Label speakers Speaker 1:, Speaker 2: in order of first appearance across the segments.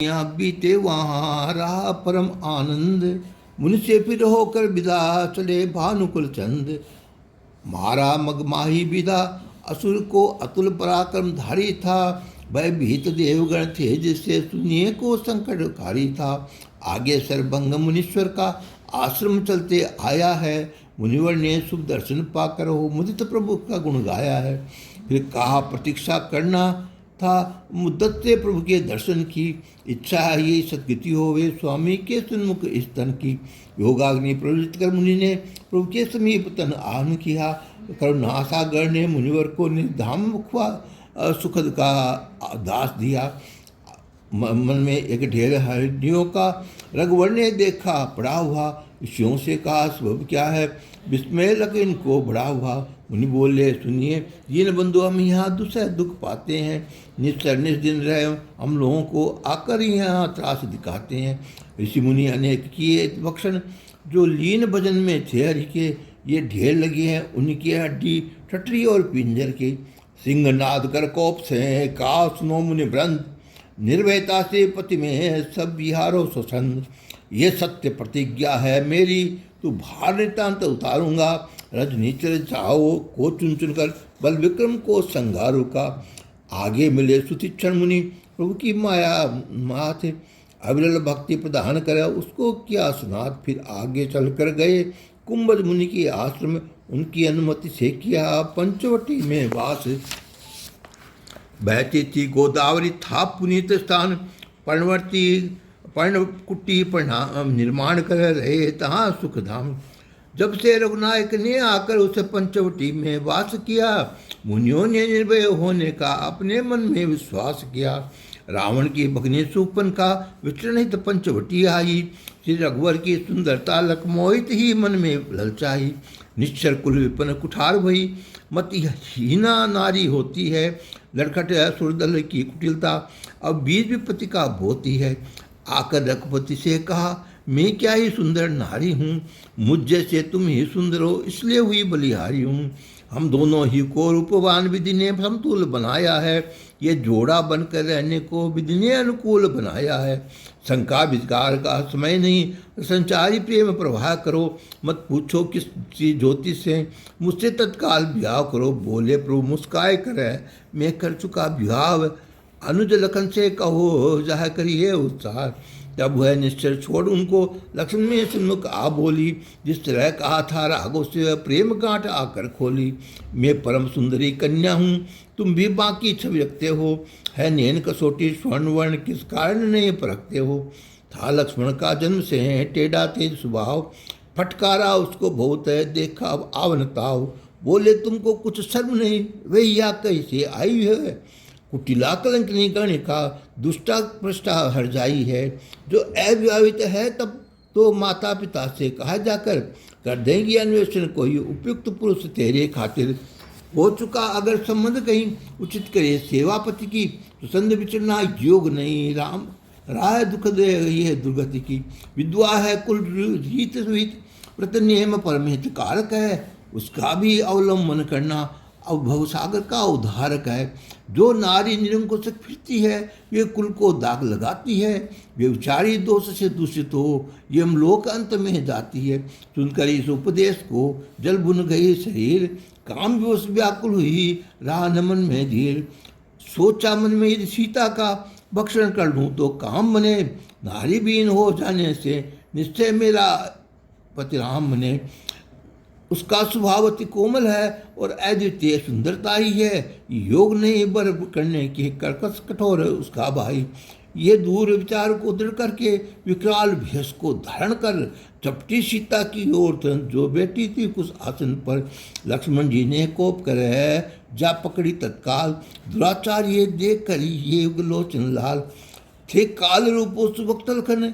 Speaker 1: यहाँ बीते वहाँ रहा परम आनंद। मुनि से फिर होकर विदा चले भानुकुल चंद। मारा मगमाही विदा असुर को अतुल पराक्रम धारी था। भय भीत देवगण थे जिससे सुनिए को संकटकारी था। आगे सरभंग मुनीश्वर का आश्रम चलते आया है। मुनिवर ने शुभ दर्शन पाकर हो मुदित प्रभु का गुण गाया है। फिर कहा प्रतीक्षा करना था मुद्दत से प्रभु के दर्शन की। इच्छा है ये सद्गति होवे स्वामी के सन्मुख स्तन की। योगाग्नि प्रवृत्त कर मुनि ने प्रभु के समीप तन आन किया। करुणासागर ने मुनिवर को निर्धाम मुखवा सुखद का दास दिया। मन में एक ढेर हड्डियों का रघुवर ने देखा पड़ा हुआ। ऋषियों से कहा स्वभाव क्या है विस्मय लग इनको बड़ा हुआ। मुनि बोले सुनिए दीन बंधु हम यहाँ दूसरा दुख पाते हैं। निश्चर दिन रहे हम लोगों को आकर यहाँ त्रास दिखाते हैं। ऋषि मुनि अनेक किए भक्षण जो लीन भजन में थे हरि के। ये ढेर लगे हैं उनकी हड्डी ठटरी और पिंजर के। सिंहनाद कर कोप से का सुनो मुनि वृंद। निर्भयता से पति में सब विहारो स्वछंद। ये सत्य प्रतिज्ञा है मेरी तू भार नितांत उतारूंगा। रजनीचर चाहो को चुन चुन कर बल विक्रम को संगारू का। आगे मिले सुतीक्षण मुनि प्रभु की माया माथे। अविरल भक्ति प्रदान करे उसको किया स्नात। फिर आगे चल कर गए कुंभज मुनि के आश्रम। उनकी अनुमति से किया पंचवटी में वास। बहती थी गोदावरी था पुनीत स्थान। पर्णवर्ती पर्णकुटी निर्माण कर रहे तहाँ सुखधाम। जब से रघुनायक ने आकर उसे पंचवटी में वास किया। मुनियों ने निर्भय होने का अपने मन में विश्वास किया। रावण की भगनी सुपन का विचरणित पंचवटी आई। श्री रघुवर की सुंदरता लकमोहित ही मन में ललचाई। निश्चर कुल विपन कुठार भई मति हीना नारी होती है। लड़खट सुरदल की कुटिलता अब बीज विपत्ति का बोती है। आकर रघुपति से कहा मैं क्या ही सुंदर नारी हूँ। मुझ जैसे तुम ही सुंदर हो इसलिए हुई बलिहारी हूँ। हम दोनों ही को रूपवान विधि ने समतुल बनाया है। ये जोड़ा बनकर रहने को विधि ने अनुकूल बनाया है। शंका विकार का समय नहीं संचारी प्रेम प्रवाह करो। मत पूछो किस ज्योतिष से मुझसे तत्काल ब्याह करो। बोले प्रभु मुस्काए करे मैं कर चुका ब्याह। अनुज लखन से कहो जह करिए उत्साह। तब वह निश्चय छोड़ उनको लक्ष्मण में सन्मुख आ बोली। जिस तरह कहा था राघव से प्रेम गांठ आकर खोली। मैं परम सुंदरी कन्या हूँ तुम भी बाकी छवि रखते हो। है नैन कसोटी स्वर्ण वर्ण किस कारण नहीं परखते हो। था लक्ष्मण का जन्म से है टेढ़ा तेज स्वभाव। फटकारा उसको बहुत है देखा अब आवनताव। बोले तुमको कुछ शर्म नहीं वैया कैसे आई है। कुटिला कलंकनी गणिका दुष्टा पृष्ठा हरजाई है। जो अविवाहित है तब तो माता पिता से कहा जाकर कर देंगी अन्वेषण कोई उपयुक्त पुरुष तेरे खातिर। हो चुका अगर संबंध कहीं उचित करे सेवापति की। तो संध विचरना योग नहीं राम राह दुख दे ये दुर्गति की। विद्वा है कुल रीत रीत व्रत नियम परमहित कारक है। उसका भी अवलंबन करना अब भवसागर का उद्धारक है। जो नारी निरंकुश फिरती है वे कुल को दाग लगाती है। व्यभिचारी दोष से दूषित हो ये लोक अंत में जाती है। सुनकर इस उपदेश को जल बुन गई शरीर। काम विवश व्याकुल हुई राह नमन में धीर। सोचा मन में यदि सीता का भक्षण कर लूँ तो काम बने। नारी बीन हो जाने से निश्चय मेरा पति राम बने। उसका स्वभाव अति कोमल है और अद्वितीय सुंदरता ही है। योग नहीं बर करने की कर्कश कठोर है उसका भाई। ये दूर विचार को दृढ़ करके विकराल भेष को धारण कर चपटी सीता की ओर जो बैठी थी कुछ आसन पर। लक्ष्मण जी ने कोप कर जा पकड़ी तत्काल। दुराचार ये देख कर ये लोचन लाल। थे काल रूपो सुभक्त लखन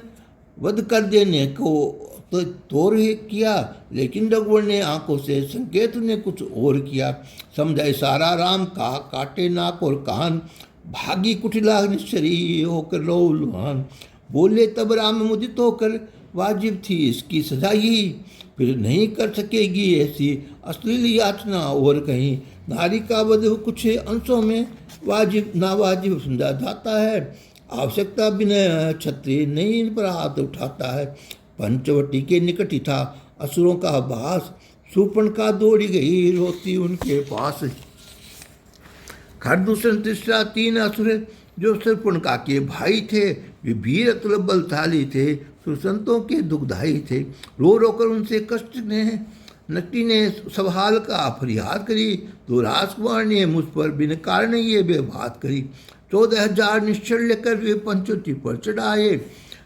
Speaker 1: वध कर देने को तो तोर ही किया। लेकिन रघुवर ने आंखों से संकेत ने कुछ और किया। समझा इशारा राम का काटे नाक और कान। भागी कुटिला निश्चरी होकर लो लुहान। बोले तब राम मुदित होकर वाजिब थी इसकी सजा ही। फिर नहीं कर सकेगी ऐसी अश्लील याचना और कहीं। नारी का वध कुछ अंशों में वाजिब नावाजिब समझा जाता है। आवश्यकता बिना क्षत्रिय नहीं इन पर हाथ उठाता है। पंचवटी के निकट ही था असुरों का वास, शूर्पणखा दौड़ी गई रोती उनके पास। खरदूषण तिसरा 3 असुर जो शूर्पणखा के भाई थे, वे वीर अतुल बलशाली थे, सुरसंतों के दुखदाई थे। रो रो कर उनसे कष्ट ने नटी ने सब हाल का फरियाद करी। तो राजकुमार ने मुझ पर बिन कारण ये बेबात करी। 14,000 निश्चर लेकर वे पंचवटी पर चढ़ाए।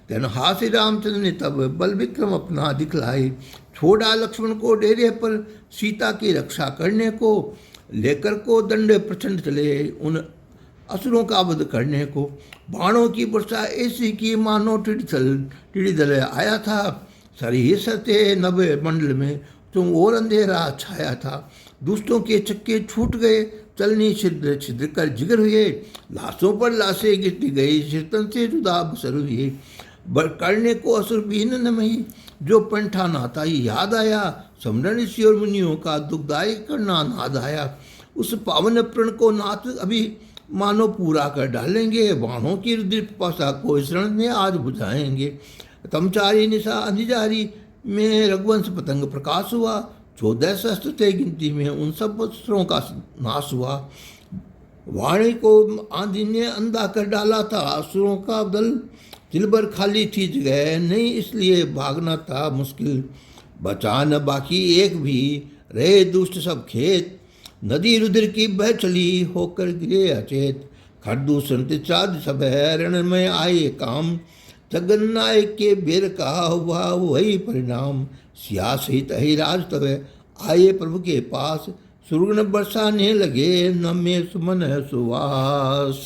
Speaker 1: धनहासी रामचंद्र ने तब बल विक्रम अपना दिखलाए। छोड़ा लक्ष्मण को डेरे पर सीता की रक्षा करने को, लेकर को दंड प्रचंड चले उन असुरों का वध करने को। बाणों की वर्षा ऐसी की मानो टिड़ी दल आया था। सरी सते नभे मंडल में तुम और अंधेरा छाया था। दुष्टों के चक्के छूट गए, चलनी छिद्र छिद्र कर जिगर हुए। लाशों पर लाशें गिरती गई, शीर्तन से जुदा बसर हुए। करने को असुर बीन न मही, जो पंठा नाता ही याद आया। समरण ऋषि और मुनियों का दुखदायी करना नाद आया। उस पावन प्रण को नाथ अभी मानो पूरा कर डालेंगे। बाणों की रुद्र पिपासा को शरण में आज बुझाएंगे। तमचारी निशा अंधिजारी में रघुवंश पतंग प्रकाश हुआ। 14 सहस्त्र थे गिनती में, उन सब अस्त्रों का नाश हुआ। वाणी को आंधी ने अंधा कर डाला था असुरों का दल। दिल भर खाली थी जगह नहीं, इसलिए भागना था मुश्किल। बचा न बाकी एक भी, रहे दुष्ट सब खेत। नदी रुद्र की बह चली, होकर गिरे अचेत। खरदूषण तिचाद सब रण में आए काम। जगन्नायक के बेर का हुआ वही परिणाम। सिया सहित अहिराज तब आए प्रभु के पास। सुरगुण बरसाने लगे, न में सुमन सुवास।